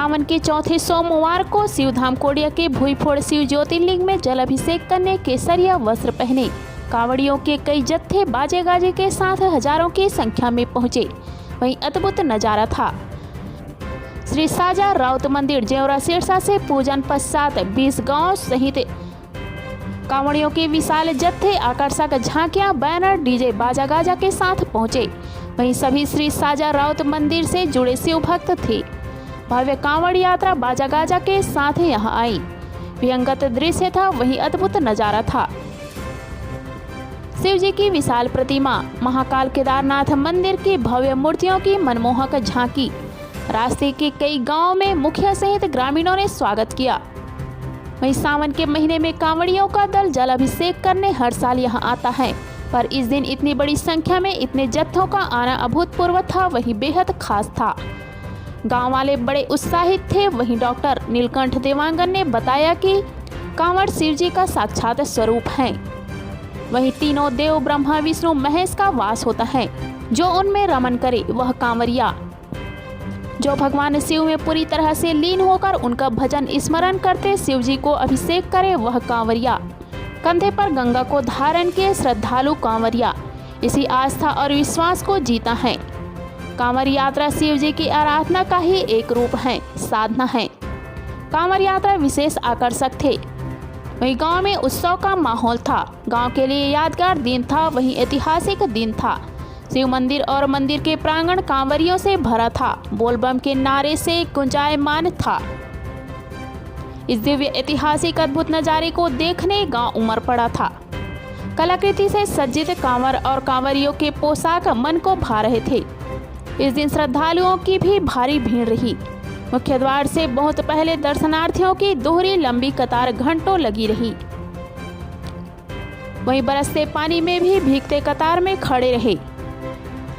सावन के चौथे सोमवार को शिवधाम कोडिया के भूईफोड़ शिव ज्योतिर्लिंग में जल अभिषेक करने केसरिया वस्त्र पहने कांवड़ियों के कई जत्थे बाजे गाजे के साथ हजारों की संख्या में पहुंचे। वहीं अद्भुत नजारा था। श्री साजा राउत मंदिर जेवरा सिरसा से पूजन पश्चात 20 गांव सहित कांवड़ियों के विशाल जत्थे आकर्षक झांकियां बैनर डीजे बाजा गाजा के साथ पहुंचे। वहीं सभी श्री साजा राउत मंदिर से जुड़े शिव भक्त थे। भव्य कांवड़ यात्रा बाजा गाजा के साथ यहां आई। विहंगत दृश्य था, वही अद्भुत नजारा था। शिव जी की विशाल प्रतिमा, महाकाल केदारनाथ मंदिर की भव्य मूर्तियों की मनमोहक झांकी, रास्ते के कई गांवों में मुखिया सहित ग्रामीणों ने स्वागत किया। वहीं सावन के महीने में कांवड़ियों का दल जल अभिषेक करने हर साल यहां आता है, पर इस दिन इतनी बड़ी संख्या में इतने जत्थों का आना अभूतपूर्व था, वही बेहद खास था। गांव वाले बड़े उत्साहित थे। वहीं डॉक्टर नीलकंठ देवांगन ने बताया कि कांवड़ शिव जी का साक्षात स्वरूप है। वहीं तीनों देव ब्रह्मा विष्णु महेश का वास होता है। जो उनमें रमन करे वह कांवरिया, जो भगवान शिव में पूरी तरह से लीन होकर उनका भजन स्मरण करते शिव जी को अभिषेक करे वह कांवरिया, कंधे पर गंगा को धारण किए श्रद्धालु कांवरिया इसी आस्था और विश्वास को जीता है। कांवड़ यात्रा शिव जी की आराधना का ही एक रूप है, साधना है। कांवड़ यात्रा विशेष आकर्षक थे। वहीं गांव में उत्सव का माहौल था। गांव के लिए यादगार दिन था, वहीं ऐतिहासिक दिन था। शिव मंदिर और मंदिर के प्रांगण कांवरियों से भरा था। बोलबम के नारे से गुंजायमान था। इस दिव्य ऐतिहासिक अद्भुत नजारे को देखने गांव उमड़ पड़ा था। कलाकृति से सज्जित कांवर और कांवरियों के पोशाक मन को भा रहे थे। इस दिन श्रद्धालुओं की भी भारी भीड़ रही। मुख्य द्वार से बहुत पहले दर्शनार्थियों की दोहरी लंबी कतार घंटों लगी रही। वहीं बरसते पानी में भी भीगते कतार में खड़े रहे।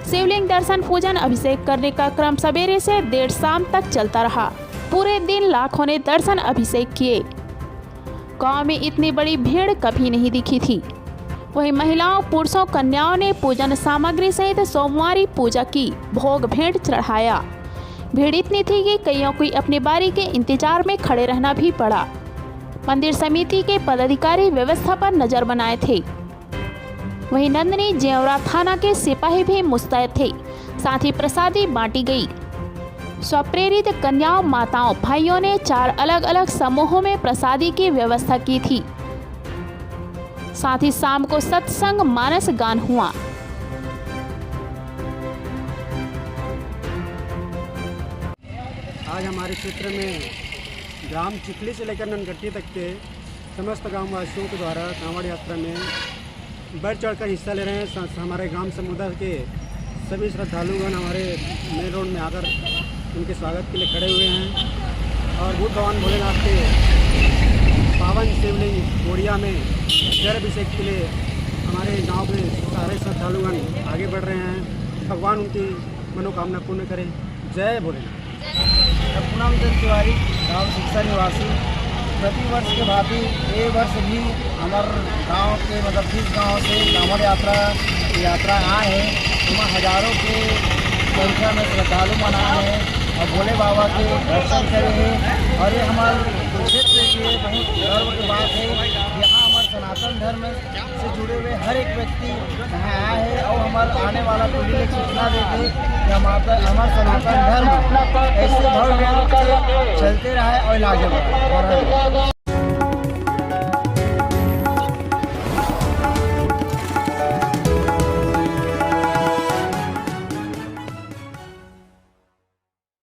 शिवलिंग दर्शन पूजन अभिषेक करने का क्रम सवेरे से देर शाम तक चलता रहा। पूरे दिन लाखों ने दर्शन अभिषेक किए। गांव में इतनी बड़ी भीड़ कभी नहीं दिखी थी। वहीं महिलाओं पुरुषों कन्याओं ने पूजन सामग्री सहित सोमवारी पूजा की, भोग भेंट चढ़ाया। भीड़ इतनी थी कि कईयों को अपनी बारी के इंतजार में खड़े रहना भी पड़ा। मंदिर समिति के पदाधिकारी व्यवस्था पर नजर बनाए थे। वहीं नंदनी जेवरा थाना के सिपाही भी मुस्तैद थे। साथ ही प्रसादी बांटी गई। स्वप्रेरित कन्याओं माताओं भाइयों ने 4 अलग अलग समूहों में प्रसादी की व्यवस्था की थी। साथ ही शाम को सत्संग मानस गान हुआ। आज हमारे क्षेत्र में ग्राम चिखली से लेकर ननगट्टी तक के समस्त गाँव वासियों के द्वारा कांवड़ यात्रा में बढ़ चढ़कर हिस्सा ले रहे हैं। हमारे ग्राम समुदाय के सभी श्रद्धालुगण हमारे मेन रोड में आकर उनके स्वागत के लिए खड़े हुए हैं और बुद्ध भगवान भोलेनाथ के पावन शिवलिंग कोडिया में जल अभिषेक के लिए हमारे गांव के सारे श्रद्धालुगण आगे बढ़ रहे हैं। भगवान उनकी मनोकामना पूर्ण करें। जय भोलेनाथ। पूनम चंद तिवारी, गाँव शिक्षा निवासी। प्रति वर्ष के भांति ये वर्ष भी हमारे गांव के 30 गाँव से कांवड़ यात्रा आए हैं। उसमें हजारों के संख्या में श्रद्धालु मनाए हैं और भोले बाबा के दर्शन करे हैं। और ये हमारे क्षेत्र के लिए बहुत गर्व की बात है। यहाँ हमारे सनातन धर्म से जुड़े हुए हर एक व्यक्ति यहाँ आए हैं और हमारे आने वाला पीढ़ी को सूचना देते कि हमारा सनातन धर्म ऐसे भव्य रूप से चलते रहे और आगे बढ़े।